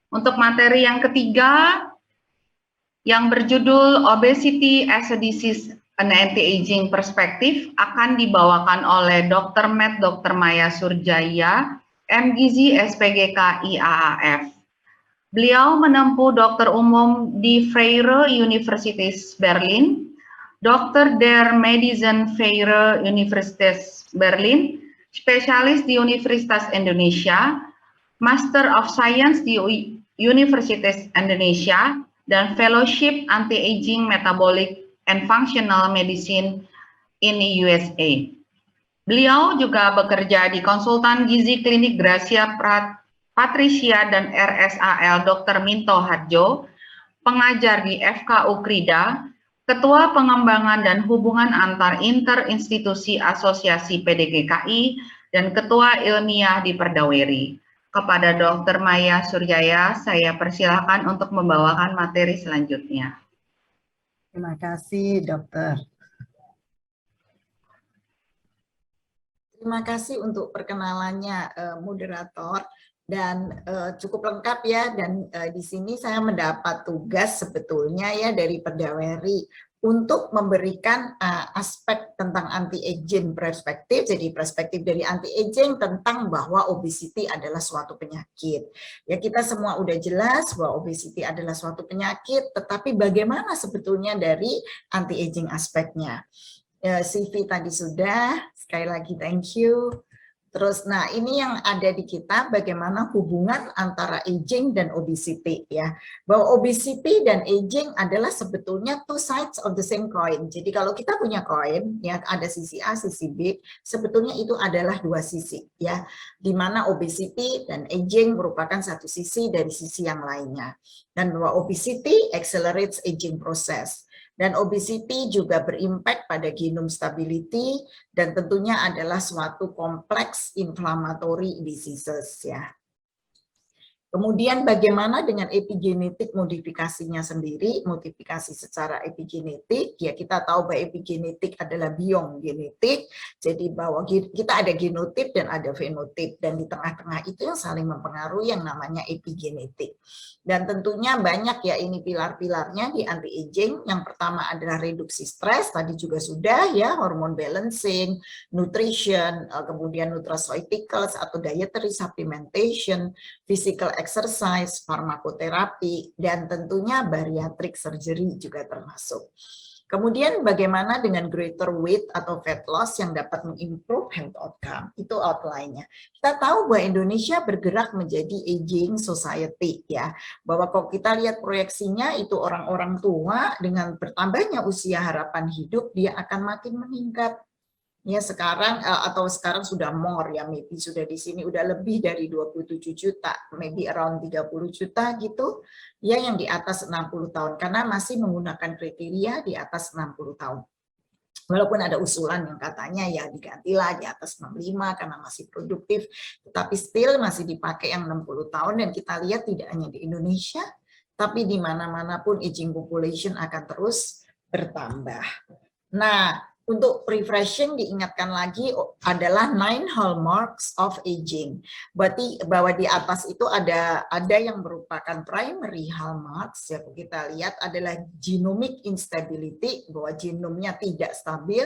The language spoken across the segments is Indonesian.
Untuk materi yang ketiga, yang berjudul Obesity as a Disease, an Anti-Aging Perspective, akan dibawakan oleh Dr. Med. Dr. Maya Surjaya, MGizi SPGK IAAF. Beliau menempuh dokter umum di Freie Universität Berlin, Dokter der Medizin Freie Universität Berlin, spesialis di Universitas Indonesia, Master of Science di Universitas Indonesia, dan Fellowship Anti-Aging Metabolic and Functional Medicine in USA. Beliau juga bekerja di konsultan gizi klinik Gracia Patricia dan RSAL Dr. Minto Harjo, pengajar di FKU Krida, Ketua Pengembangan dan Hubungan Antar Interinstitusi Asosiasi PDGKI, dan Ketua Ilmiah di Perdaweri. Kepada Dr. Maya Surjaya, saya persilakan untuk membawakan materi selanjutnya. Terima kasih, Dokter. Terima kasih untuk perkenalannya, moderator. Dan cukup lengkap ya, dan di sini saya mendapat tugas sebetulnya ya dari Perdaweri untuk memberikan aspek tentang anti-aging perspektif, jadi perspektif dari anti-aging tentang bahwa obesity adalah suatu penyakit. Ya, kita semua udah jelas bahwa obesity adalah suatu penyakit, tetapi bagaimana sebetulnya dari anti-aging aspeknya. CV tadi sudah, sekali lagi thank you. Terus, nah ini yang ada di kita, bagaimana hubungan antara aging dan obesity ya. Bahwa obesity dan aging adalah sebetulnya two sides of the same coin. Jadi kalau kita punya koin, ya ada sisi A, sisi B, sebetulnya itu adalah dua sisi ya. Di mana obesity dan aging merupakan satu sisi dari sisi yang lainnya. Dan bahwa obesity accelerates aging process. Dan obesity juga berimpact pada genome stability dan tentunya adalah suatu kompleks inflammatory diseases ya. Kemudian bagaimana dengan epigenetik modifikasinya sendiri, modifikasi secara epigenetik, ya kita tahu bahwa epigenetik adalah biom genetik, jadi bahwa kita ada genotip dan ada fenotip, dan di tengah-tengah itu yang saling mempengaruhi yang namanya epigenetik. Dan tentunya banyak ya ini pilar-pilarnya di anti-aging, yang pertama adalah reduksi stres, tadi juga sudah ya, hormon balancing, nutrition, kemudian nutraceuticals atau dietary supplementation, physical exercise, farmakoterapi, dan tentunya bariatric surgery juga termasuk. Kemudian bagaimana dengan greater weight atau fat loss yang dapat mengimprove health outcome, itu outline-nya. Kita tahu bahwa Indonesia bergerak menjadi aging society ya, bahwa kalau kita lihat proyeksinya itu orang-orang tua dengan bertambahnya usia harapan hidup, dia akan makin meningkat. Ya sekarang atau sekarang sudah more ya, maybe sudah di sini udah lebih dari 27 juta, maybe around 30 juta gitu ya yang di atas 60 tahun karena masih menggunakan kriteria di atas 60 tahun. Walaupun ada usulan yang katanya ya digantilah di atas 65 karena masih produktif, tetapi still masih dipakai yang 60 tahun dan kita lihat tidak hanya di Indonesia, tapi di mana-mana pun aging population akan terus bertambah. Nah, untuk refreshing diingatkan lagi adalah 9 hallmarks of aging. Berarti bahwa di atas itu ada yang merupakan primary hallmarks ya, kita lihat adalah genomic instability, bahwa genomnya tidak stabil.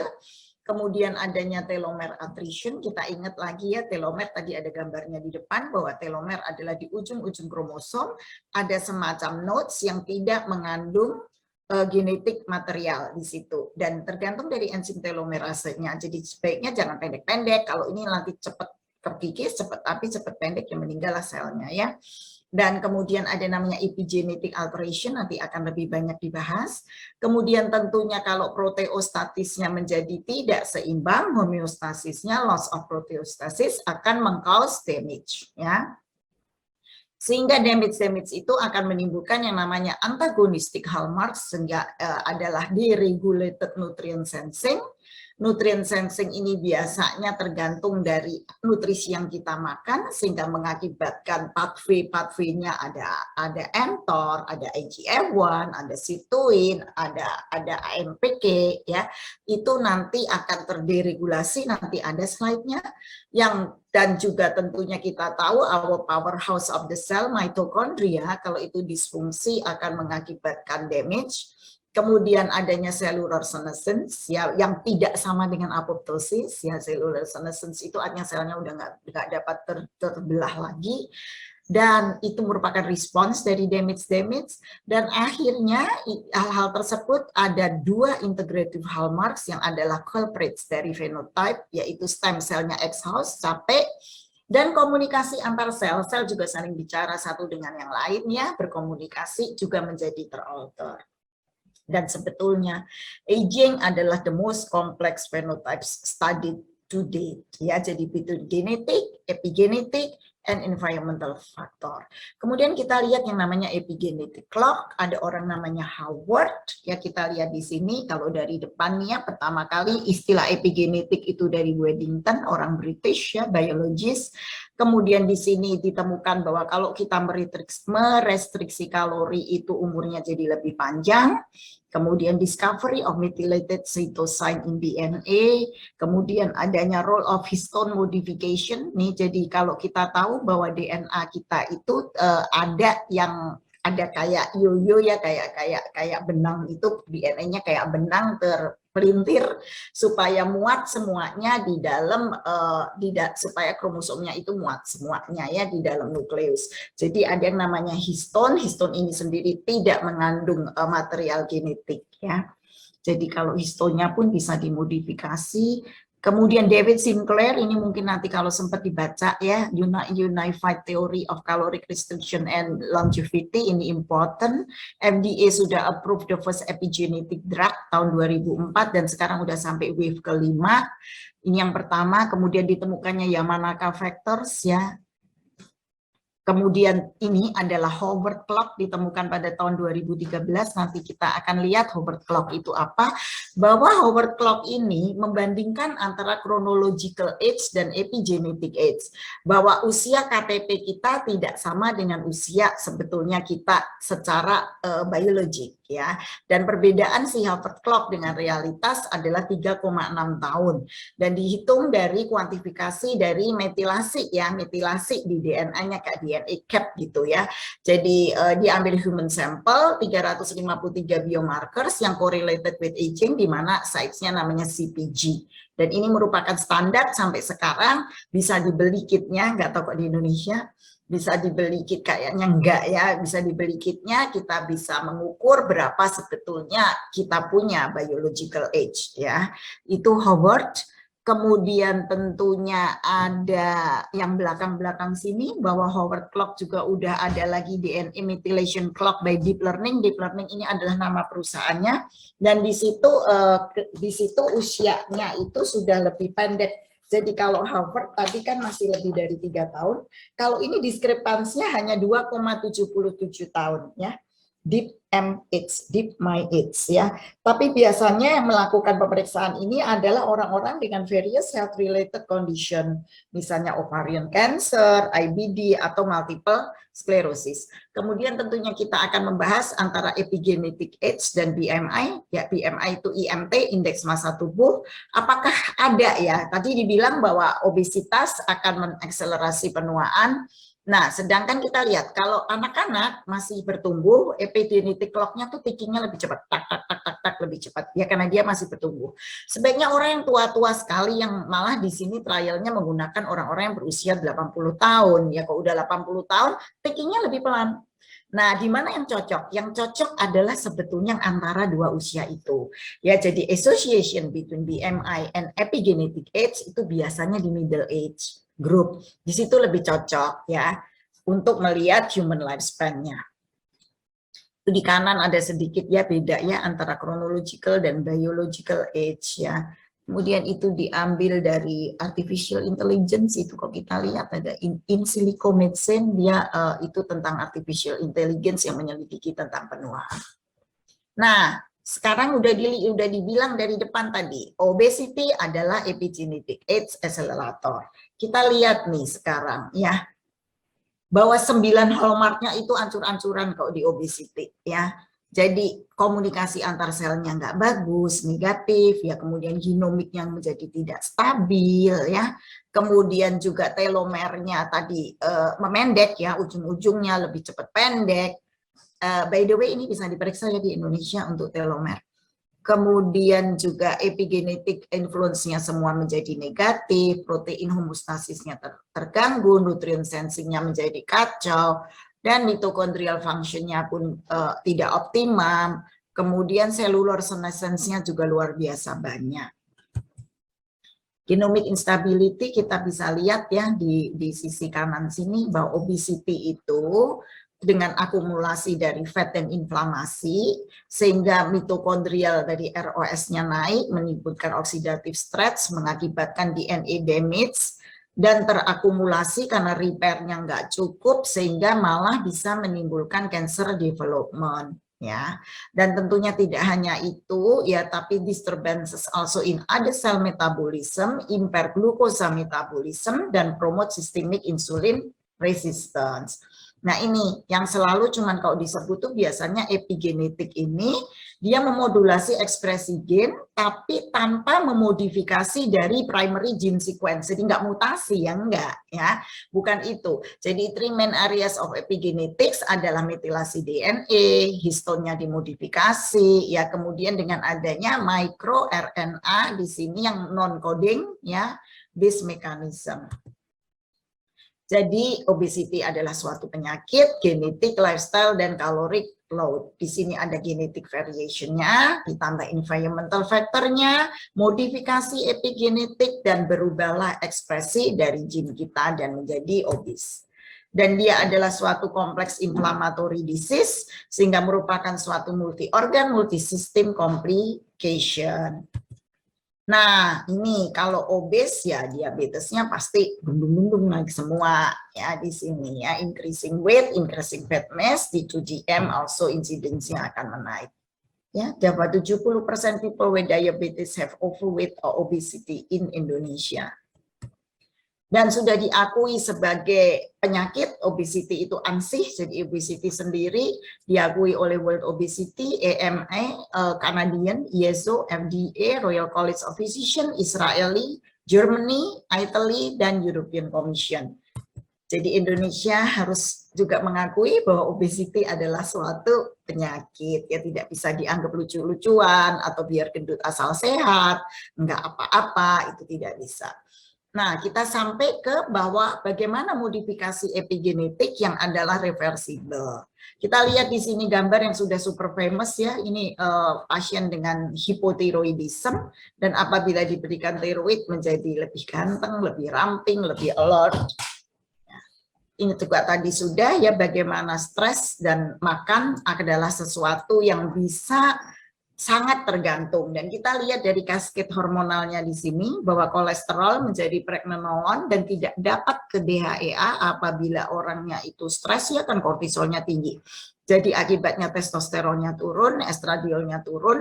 Kemudian adanya telomere attrition, kita ingat lagi ya telomer tadi ada gambarnya di depan bahwa telomer adalah di ujung-ujung kromosom, ada semacam nodes yang tidak mengandung genetik material di situ dan tergantung dari enzim telomerasenya. Jadi sebaiknya jangan pendek-pendek. Kalau ini nanti cepat terkikis, cepat tapi cepat pendek yang meninggal selnya ya. Dan kemudian ada namanya epigenetic alteration, nanti akan lebih banyak dibahas. Kemudian tentunya kalau proteostatisnya menjadi tidak seimbang, homeostasisnya, loss of proteostasis akan meng-cause damage ya. Sehingga damage itu akan menimbulkan yang namanya antagonistic hallmarks, sehingga adalah deregulated nutrient sensing, Nutrient sensing ini biasanya tergantung dari nutrisi yang kita makan, sehingga mengakibatkan pathway-nya ada mTOR, ada IGF-1, ada sirtuin, ada AMPK, ya. Itu nanti akan terderegulasi, nanti ada slide-nya. Dan juga tentunya kita tahu our powerhouse of the cell, mitochondria, kalau itu disfungsi akan mengakibatkan damage. Kemudian adanya cellular senescence, ya, yang tidak sama dengan apoptosis, ya. Cellular senescence itu artinya selnya udah nggak dapat terbelah lagi, dan itu merupakan respons dari damage. Dan akhirnya hal-hal tersebut ada dua integrative hallmarks yang adalah culprits dari phenotype, yaitu stem cell-nya exhaust, capek, dan komunikasi antar sel juga saling bicara satu dengan yang lain, ya, berkomunikasi juga menjadi teralter. Dan sebetulnya aging adalah the most complex phenotypes studied to date, ya. Jadi between genetic, epigenetic, and environmental factor. Kemudian kita lihat yang namanya epigenetic clock, ada orang namanya Howard, ya, kita lihat di sini kalau dari depannya pertama kali istilah epigenetic itu dari Waddington, orang British, ya, biologist. Kemudian di sini ditemukan bahwa kalau kita merestriksi kalori itu umurnya jadi lebih panjang. Kemudian discovery of methylated cytosine in DNA, kemudian adanya role of histone modification. Nih, jadi kalau kita tahu bahwa DNA kita itu ada kayak yoyo, ya, kayak benang, itu DNA-nya kayak benang terpelintir supaya muat semuanya di dalam supaya kromosomnya itu muat semuanya, ya, di dalam nukleus. Jadi ada yang namanya histone. Histone ini sendiri tidak mengandung material genetik, ya. Jadi kalau histonnya pun bisa dimodifikasi. Kemudian David Sinclair, ini mungkin nanti kalau sempat dibaca, ya, Unified Theory of Caloric Restriction and Longevity, ini important. FDA sudah approve the first epigenetic drug tahun 2004 dan sekarang udah sampai wave kelima. Ini yang pertama. Kemudian ditemukannya Yamanaka factors, ya. Kemudian ini adalah Howard clock, ditemukan pada tahun 2013. Nanti kita akan lihat Howard clock itu apa. Bahwa Howard clock ini membandingkan antara chronological age dan epigenetic age. Bahwa usia KTP kita tidak sama dengan usia sebetulnya kita secara biologik, ya. Dan perbedaan si Howard clock dengan realitas adalah 3,6 tahun. Dan dihitung dari kuantifikasi dari metilasi, ya, metilasi di DNA-nya kayak DNA cap gitu, ya. Jadi diambil human sample 353 biomarkers yang correlated with aging, di mana size-nya namanya CpG. Dan ini merupakan standar sampai sekarang, bisa dibeli kitnya, nggak tahu kok di Indonesia. Bisa dibeli kit, kayaknya enggak, ya. Bisa dibeli kitnya, kita bisa mengukur berapa sebetulnya kita punya biological age, ya. Itu Howard. Kemudian tentunya ada yang belakang-belakang sini, bahwa Howard clock juga udah ada lagi DNA methylation clock by deep learning. Deep learning ini adalah nama perusahaannya, dan di situ usianya itu sudah lebih pendek. Jadi kalau Harvard tadi kan masih lebih dari 3 tahun, kalau ini diskrepansinya hanya 2,77 tahun, ya. Deep MH, deep my age, ya. Tapi biasanya yang melakukan pemeriksaan ini adalah orang-orang dengan various health related condition, misalnya ovarian cancer, IBD, atau multiple sclerosis. Kemudian tentunya kita akan membahas antara epigenetic age dan BMI, ya. BMI itu IMT, indeks massa tubuh. Apakah ada, ya? Tadi dibilang bahwa obesitas akan mengakselerasi penuaan. Nah, sedangkan kita lihat kalau anak-anak masih bertumbuh, epigenetic clock-nya tuh tickingnya lebih cepat, tak lebih cepat, ya, karena dia masih bertumbuh. Sebaiknya orang yang tua-tua sekali, yang malah di sini trialnya menggunakan orang-orang yang berusia 80 tahun, ya. Kalau udah 80 tahun, tickingnya lebih pelan. Nah, di mana yang cocok? Yang cocok adalah sebetulnya antara dua usia itu, ya. Jadi association between BMI and epigenetic age itu biasanya di middle age group. Di situ lebih cocok, ya, untuk melihat human lifespan-nya. Itu di kanan ada sedikit, ya, beda, ya, antara chronological dan biological age, ya. Kemudian itu diambil dari artificial intelligence, itu kok kita lihat ada in silico medicine, dia itu tentang artificial intelligence yang menyelidiki tentang penuaan. Nah, sekarang udah dibilang dari depan tadi, obesity adalah epigenetic age accelerator. Kita lihat nih sekarang ya, bahwa 9 hallmarknya itu ancur-ancuran kok di obesity ya. Jadi komunikasi antar selnya nggak bagus, negatif ya, kemudian genomik yang menjadi tidak stabil ya, kemudian juga telomernya tadi memendek ya, ujung-ujungnya lebih cepat pendek. By the way ini bisa diperiksa ya di Indonesia untuk telomer. Kemudian juga epigenetik influence-nya semua menjadi negatif, protein homostasisnya terganggu, nutrien sensingnya menjadi kacau, dan mitokondrial function-nya pun tidak optimum. Kemudian cellular senescence-nya juga luar biasa banyak. Genomic instability kita bisa lihat ya di sisi kanan sini bahwa obesity itu dengan akumulasi dari fat dan inflamasi, sehingga mitokondrial dari ROS-nya naik, menimbulkan oxidative stress, mengakibatkan DNA damage, dan terakumulasi karena repair-nya nggak cukup, sehingga malah bisa menimbulkan cancer development. Ya, dan tentunya tidak hanya itu ya, tapi disturbances also in other cell metabolism, impair glucose metabolism, dan promote systemic insulin resistance. Nah ini yang selalu cuman kalau disebut tuh biasanya epigenetik ini dia memodulasi ekspresi gen tapi tanpa memodifikasi dari primary gene sequence, jadi nggak mutasi ya, enggak ya, bukan itu. Jadi 3 main areas of epigenetics adalah metilasi DNA, histonnya dimodifikasi ya, kemudian dengan adanya micro RNA di sini yang non coding ya, this mechanism. Jadi obesity adalah suatu penyakit, genetik, lifestyle, dan caloric load. Di sini ada genetic variation-nya, ditambah environmental factor-nya, modifikasi epigenetik, dan berubahlah ekspresi dari gene kita dan menjadi obes. Dan dia adalah suatu kompleks inflammatory disease, sehingga merupakan suatu multi-organ, multi-system complication. Nah, ini kalau obes ya diabetesnya pasti dundung-dundung naik semua ya di sini ya, increasing weight, increasing fat mass, di 2GM also incidence-nya akan menaik. Ya, dapat 70% people with diabetes have overweight or obesity in Indonesia. Dan sudah diakui sebagai penyakit, obesity itu ansih, jadi obesity sendiri diakui oleh World Obesity, AMA, Canadian, ISO, FDA, Royal College of Physicians, Israeli, Germany, Italy, dan European Commission. Jadi Indonesia harus juga mengakui bahwa obesity adalah suatu penyakit, ya tidak bisa dianggap lucu-lucuan atau biar gendut asal sehat, enggak apa-apa, itu tidak bisa. Nah, kita sampai ke bahwa bagaimana modifikasi epigenetik yang adalah reversible. Kita lihat di sini gambar yang sudah super famous ya, ini pasien dengan hypothyroidism, dan apabila diberikan tiroid menjadi lebih ganteng, lebih ramping, lebih alert. Ini juga tadi sudah ya, bagaimana stres dan makan adalah sesuatu yang bisa sangat tergantung, dan kita lihat dari kasket hormonalnya di sini bahwa kolesterol menjadi pregnenolon dan tidak dapat ke DHEA apabila orangnya itu stres ya, kan kortisolnya tinggi. Jadi akibatnya testosteronnya turun, estradiolnya turun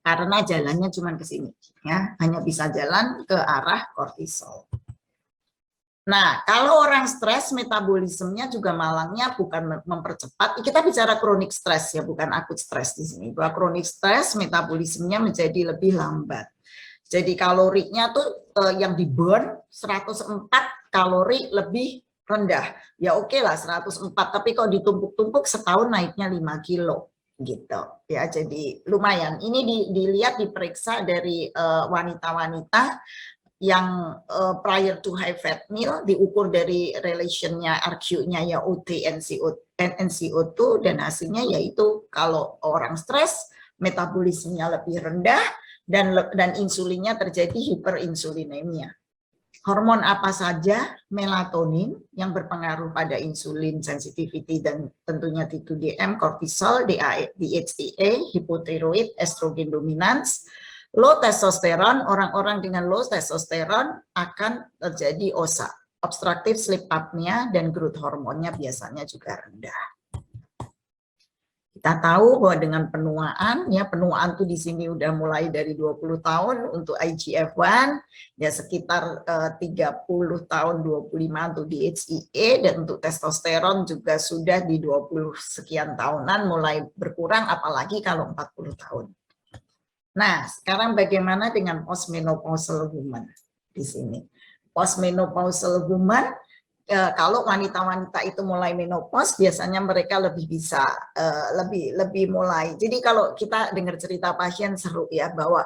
karena jalannya cuma ke sini ya, hanya bisa jalan ke arah kortisol. Nah, kalau orang stres, metabolismenya juga malangnya bukan mempercepat. Kita bicara kronik stres ya, bukan akut stres di sini. Bahwa kronik stres, metabolismenya menjadi lebih lambat. Jadi kalorinya tuh yang di burn 104 kalori lebih rendah. Ya oke lah 104, tapi kalau ditumpuk-tumpuk setahun naiknya 5 kilo gitu ya. Jadi lumayan. Ini dilihat, diperiksa dari wanita-wanita yang prior to high fat meal, diukur dari relationnya RQ-nya ya, UT NCO2, dan hasilnya yaitu kalau orang stres metabolismenya lebih rendah dan insulinnya terjadi hiperinsulinemia. Hormon apa saja? Melatonin yang berpengaruh pada insulin sensitivity dan tentunya T2DM, kortisol, DHEA, hipothyroid, estrogen dominans. Low testosteron, orang-orang dengan low testosteron akan terjadi OSA, obstructive sleep apnea, dan growth hormonnya biasanya juga rendah. Kita tahu bahwa dengan penuaan, ya penuaan tuh di sini udah mulai dari 20 tahun untuk IGF-1, ya sekitar 30 tahun, 25 untuk DHEA, dan untuk testosteron juga sudah di 20 sekian tahunan mulai berkurang, apalagi kalau 40 tahun. Nah, sekarang bagaimana dengan postmenopausal woman di sini? Postmenopausal woman, kalau wanita-wanita itu mulai menopause, biasanya mereka lebih bisa lebih mulai. Jadi kalau kita dengar cerita pasien seru ya, bahwa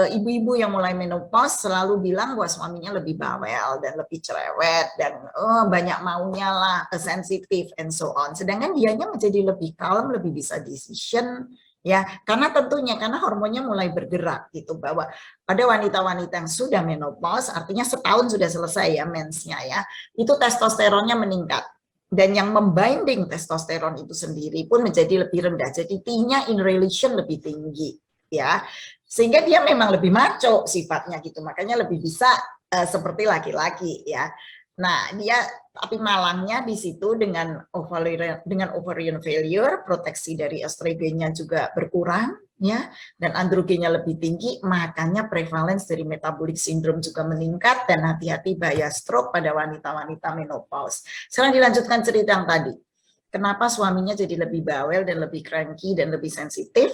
ibu-ibu yang mulai menopause selalu bilang bahwa suaminya lebih bawel dan lebih cerewet dan banyak maunya lah, sensitif and so on. Sedangkan dianya menjadi lebih calm, lebih bisa decision. Ya, karena tentunya karena hormonnya mulai bergerak gitu, bahwa pada wanita-wanita yang sudah menopause, artinya setahun sudah selesai ya mensnya ya, itu testosteronnya meningkat, dan yang membinding testosteron itu sendiri pun menjadi lebih rendah, jadi T-nya in relation lebih tinggi ya, sehingga dia memang lebih maco sifatnya gitu, makanya lebih bisa seperti laki-laki ya. Nah, dia tapi malangnya di situ dengan ovarian failure, proteksi dari estrogennya juga berkurang ya, dan androgennya lebih tinggi, makanya prevalence dari metabolic syndrome juga meningkat, dan hati-hati bahaya stroke pada wanita-wanita menopause. Sekarang dilanjutkan cerita yang tadi. Kenapa suaminya jadi lebih bawel dan lebih cranky dan lebih sensitif?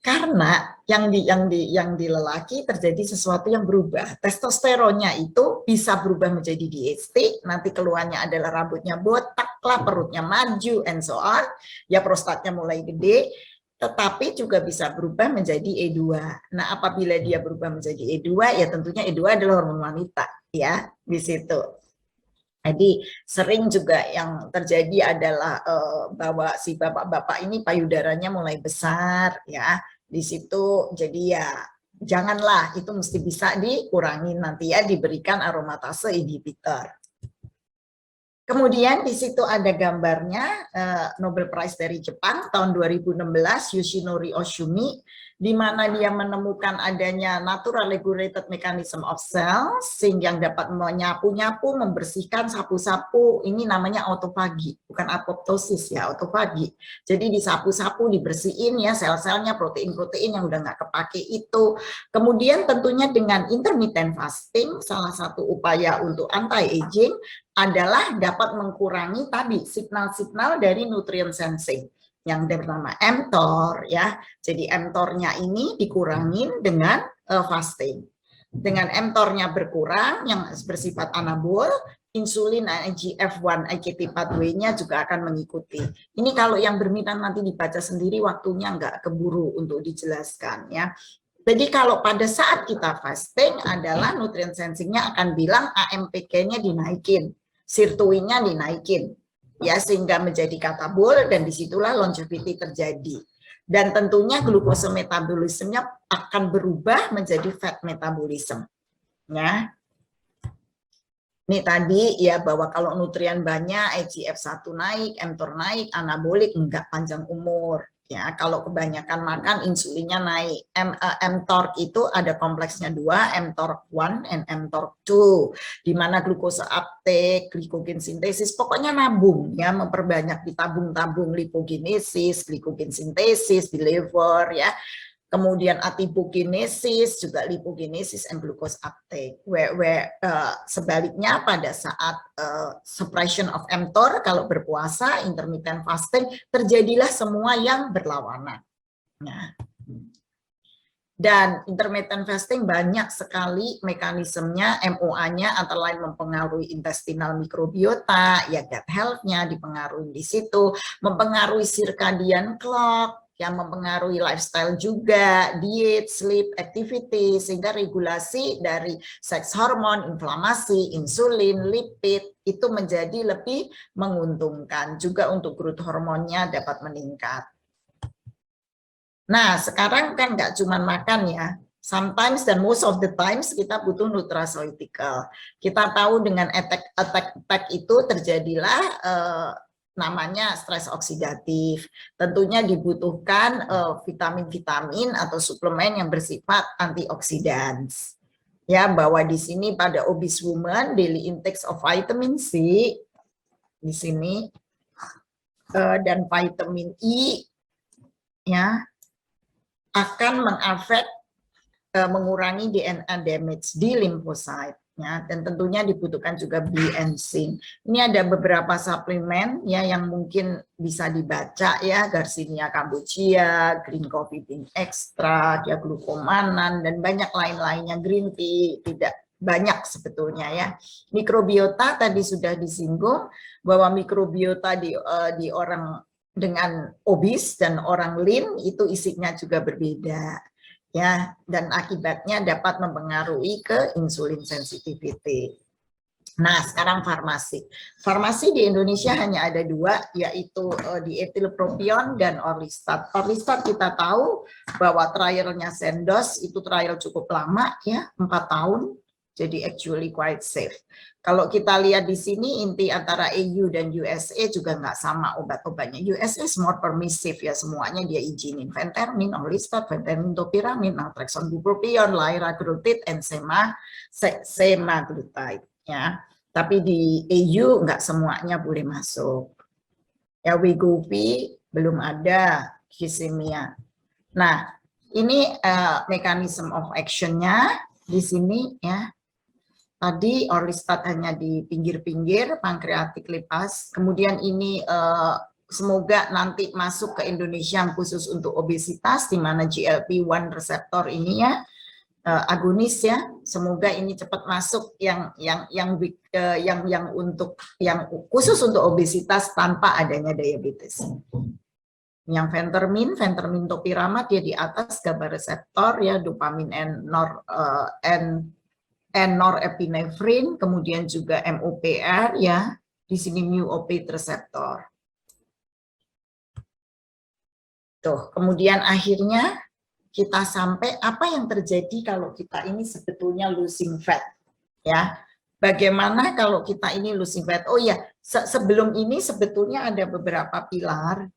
Karena yang di lelaki terjadi sesuatu yang berubah. Testosteronnya itu bisa berubah menjadi DHT, nanti keluarnya adalah rambutnya botak lah, perutnya maju, and so on. Ya prostatnya mulai gede, tetapi juga bisa berubah menjadi E2. Nah, apabila dia berubah menjadi E2, ya tentunya E2 adalah hormon wanita, ya, di situ. Jadi sering juga yang terjadi adalah bahwa si bapak-bapak ini payudaranya mulai besar, ya. Di situ jadi ya janganlah, itu mesti bisa dikurangi nanti ya, diberikan aromatase inhibitor. Kemudian di situ ada gambarnya Nobel Prize dari Jepang tahun 2016, Yoshinori Oshumi, di mana dia menemukan adanya natural regulated mechanism of cells sehingga yang dapat menyapu-nyapu, membersihkan, sapu-sapu. Ini namanya autofagi, bukan apoptosis ya, autofagi. Jadi disapu-sapu, dibersihin ya sel-selnya, protein-protein yang udah nggak kepake itu. Kemudian tentunya dengan intermittent fasting, salah satu upaya untuk anti-aging adalah dapat mengurangi tadi signal-signal dari nutrient sensing yang bernama mTOR ya. Jadi mTOR-nya ini dikurangin dengan fasting. Dengan mTOR-nya berkurang yang bersifat anabol, insulin IGF-1 IGT pathway-nya juga akan mengikuti. Ini kalau yang berminat nanti dibaca sendiri, waktunya nggak keburu untuk dijelaskan ya. Jadi kalau pada saat kita fasting adalah nutrient sensing-nya akan bilang AMPK-nya dinaikin, sirtuinnya dinaikin, ya sehingga menjadi katabol, dan disitulah longevity terjadi. Dan tentunya glucose metabolismenya akan berubah menjadi fat metabolism. Ya. Ini tadi ya bahwa kalau nutrien banyak, IGF-1 naik, mTOR naik, anabolik enggak panjang umur. Ya, kalau kebanyakan makan insulinnya naik. mTOR itu ada kompleksnya dua, mTOR1 and mTOR2, di mana glukose uptake, glikogen sintesis, pokoknya nabung ya, memperbanyak ditabung-tabung lipogenesis, glikogen sintesis di liver ya. Kemudian adipogenesis, juga lipogenesis and glucose uptake. Sebaliknya pada saat suppression of mTOR, kalau berpuasa, intermittent fasting, terjadilah semua yang berlawanan. Nah, dan intermittent fasting banyak sekali mekanismenya, MOA-nya antara lain mempengaruhi intestinal mikrobiota, ya gut health-nya dipengaruhi di situ, mempengaruhi circadian clock, yang mempengaruhi lifestyle juga, diet, sleep, activity, sehingga regulasi dari seks hormon, inflamasi, insulin, lipid, itu menjadi lebih menguntungkan. Juga untuk growth hormonnya dapat meningkat. Nah, sekarang kan nggak cuma makan ya, sometimes dan most of the times kita butuh nutraceutical. Kita tahu dengan attack itu terjadilah namanya stres oksidatif. Tentunya dibutuhkan vitamin-vitamin atau suplemen yang bersifat antioksidan. Ya, bahwa di sini pada obese woman daily intake of vitamin C di sini dan vitamin E ya akan mengafek mengurangi DNA damage di limfosit. Ya, dan tentunya dibutuhkan juga B and zinc. Ini ada beberapa suplemen ya yang mungkin bisa dibaca ya, Garcinia cambogia, green coffee bean extract, ya glukomanan dan banyak lain-lainnya, green tea, tidak banyak sebetulnya ya. Mikrobiota tadi sudah disinggung bahwa mikrobiota di orang dengan obes dan orang lean itu isinya juga berbeda. Ya, dan akibatnya dapat mempengaruhi ke insulin sensitivity. Nah, sekarang farmasi. Farmasi di Indonesia hanya ada dua, yaitu diethylpropion dan Orlistat. Orlistat kita tahu bahwa trialnya Sandoz itu trial cukup lama, ya 4 tahun. Jadi actually quite safe. Kalau kita lihat di sini inti antara EU dan USA juga nggak sama obat-obatnya. USA more permissive ya, semuanya dia izinin. Phentermine, Orlistat, phentermine, topiramate, naltrexone, bupropion, liraglutide, and semaglutide ya. Tapi di EU nggak semuanya boleh masuk. Ya Wegovy belum ada, Kisimia. Nah, ini mechanism of action-nya di sini ya. Tadi Orlistat hanya di pinggir-pinggir, pankreatik lipas. Kemudian ini semoga nanti masuk ke Indonesia khusus untuk obesitas, di mana GLP-1 reseptor ini ya agonis ya. Semoga ini cepat masuk yang khusus untuk obesitas tanpa adanya diabetes. Yang phentermine topiramate dia di atas GABA reseptor ya, dopamin and norepinephrine, kemudian juga MOPR ya, di sini mu opioid reseptor. Tuh, kemudian akhirnya kita sampai apa yang terjadi kalau kita ini sebetulnya losing fat ya. Bagaimana kalau kita ini losing fat? Oh ya, sebelum ini sebetulnya ada beberapa pilar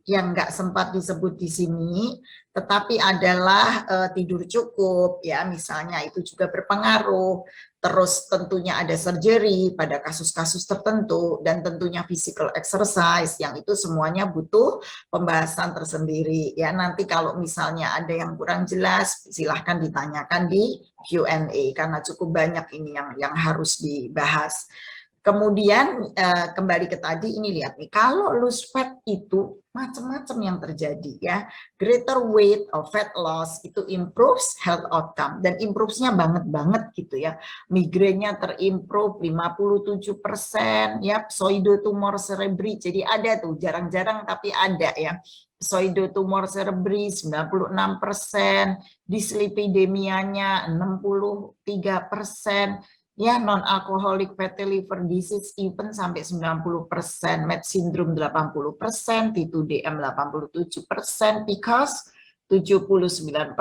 yang nggak sempat disebut di sini, tetapi adalah tidur cukup, ya misalnya itu juga berpengaruh. Terus tentunya ada surgery pada kasus-kasus tertentu, dan tentunya physical exercise, yang itu semuanya butuh pembahasan tersendiri. Ya nanti kalau misalnya ada yang kurang jelas, silahkan ditanyakan di Q&A, karena cukup banyak ini yang harus dibahas. Kemudian kembali ke tadi, ini lihat nih, kalau lose fat itu macam-macam yang terjadi ya. Greater weight or fat loss itu improves health outcome, dan improves-nya banget gitu ya. Migrainnya terimprove 57% ya, pseudotumor cerebri. Jadi ada tuh, jarang-jarang tapi ada ya. Pseudotumor cerebri 96%, dyslipidemianya 63%. Ya, non-alcoholic fatty liver disease even sampai 90%, MED syndrome 80%, T2DM 87%, PCOS 79%,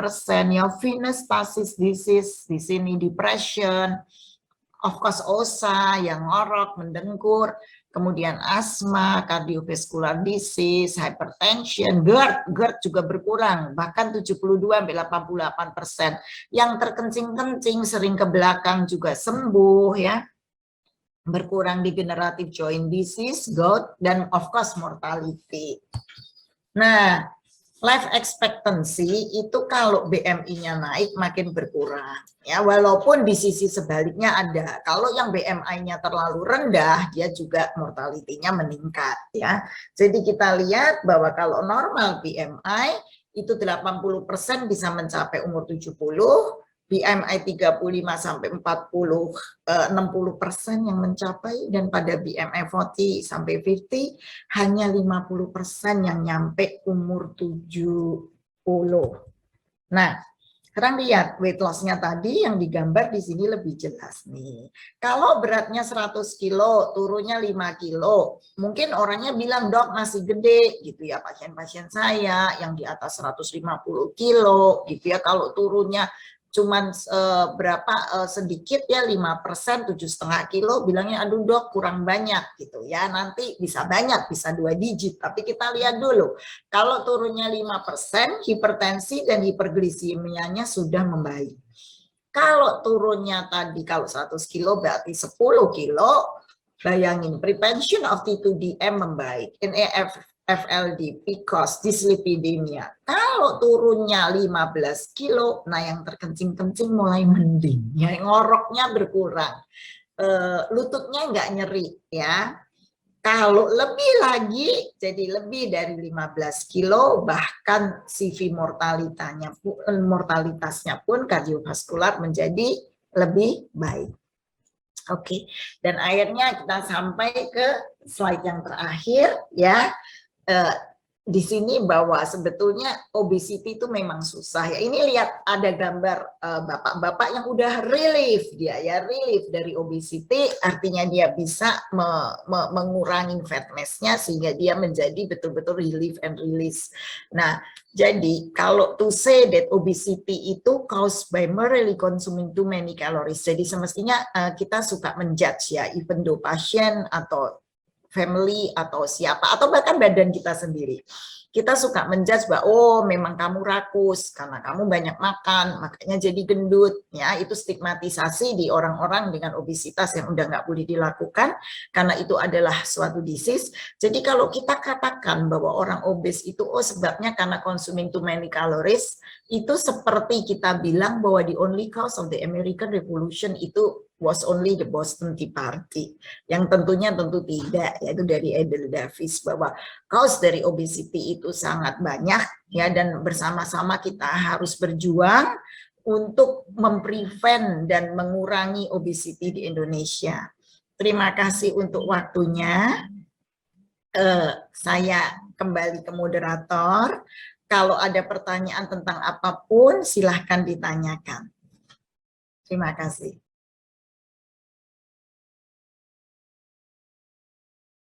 ya venous stasis disease, di sini depression, of course OSA yang ngorok, mendengkur, kemudian asma, cardiovascular disease, hypertension, GERD juga berkurang, bahkan 72-88%. Yang terkencing-kencing sering ke belakang juga sembuh ya. Berkurang degenerative joint disease, gout, dan of course mortality. Nah, life expectancy itu kalau BMI-nya naik makin berkurang ya, walaupun di sisi sebaliknya ada, kalau yang BMI-nya terlalu rendah dia juga mortality-nya meningkat ya. Jadi kita lihat bahwa kalau normal BMI itu 80% bisa mencapai umur 70, BMI 35 sampai 40 60% yang mencapai, dan pada BMI 40 sampai 50 hanya 50% yang nyampe umur 70. Nah, sekarang lihat weight loss-nya tadi yang digambar di sini lebih jelas nih. Kalau beratnya 100 kilo, turunnya 5 kilo, mungkin orangnya bilang, "Dok, masih gede," gitu ya, pasien-pasien saya yang di atas 150 kilo gitu ya, kalau turunnya cuman sedikit ya 5%, 7,5 kilo, bilangnya aduh dok kurang banyak gitu ya. Nanti bisa banyak, bisa 2 digit, tapi kita lihat dulu kalau turunnya 5%, hipertensi dan hiperglisemianya sudah membaik. Kalau turunnya tadi kalau 100 kilo berarti 10 kilo, bayangin prevention of T2DM membaik, NAF FLD, PCOS, dislipidemia. Kalau turunnya 15 kilo, nah yang terkencing-kencing mulai mending, ya, ngoroknya berkurang, lututnya nggak nyeri, ya. Kalau lebih lagi, jadi lebih dari 15 kilo, bahkan CV mortalitasnya pun kardiovaskular menjadi lebih baik. Oke, dan akhirnya kita sampai ke slide yang terakhir, ya. Di sini bahwa sebetulnya obesity itu memang susah, ya. Ini lihat ada gambar bapak-bapak yang udah relief, dia ya relief dari obesity, artinya dia bisa mengurangi fat mass-nya sehingga dia menjadi betul-betul relief and release. Nah, jadi kalau to say that obesity itu caused by merely consuming too many calories, jadi semestinya kita suka menjudge, ya, even though pasien atau family atau siapa atau bahkan badan kita sendiri, kita suka menjudge bahwa oh memang kamu rakus karena kamu banyak makan makanya jadi gendut, ya. Itu stigmatisasi di orang-orang dengan obesitas yang udah nggak boleh dilakukan karena itu adalah suatu disease. Jadi kalau kita katakan bahwa orang obes itu oh sebabnya karena consuming too many calories, itu seperti kita bilang bahwa the only cause of the American Revolution itu was only the Boston Tea Party, yang tentunya tentu tidak, yaitu dari Edel Davis, bahwa cause dari obesity itu sangat banyak, ya, dan bersama-sama kita harus berjuang untuk memprevent dan mengurangi obesity di Indonesia. Terima kasih untuk waktunya. Saya kembali ke moderator. Kalau ada pertanyaan tentang apapun, silahkan ditanyakan. Terima kasih.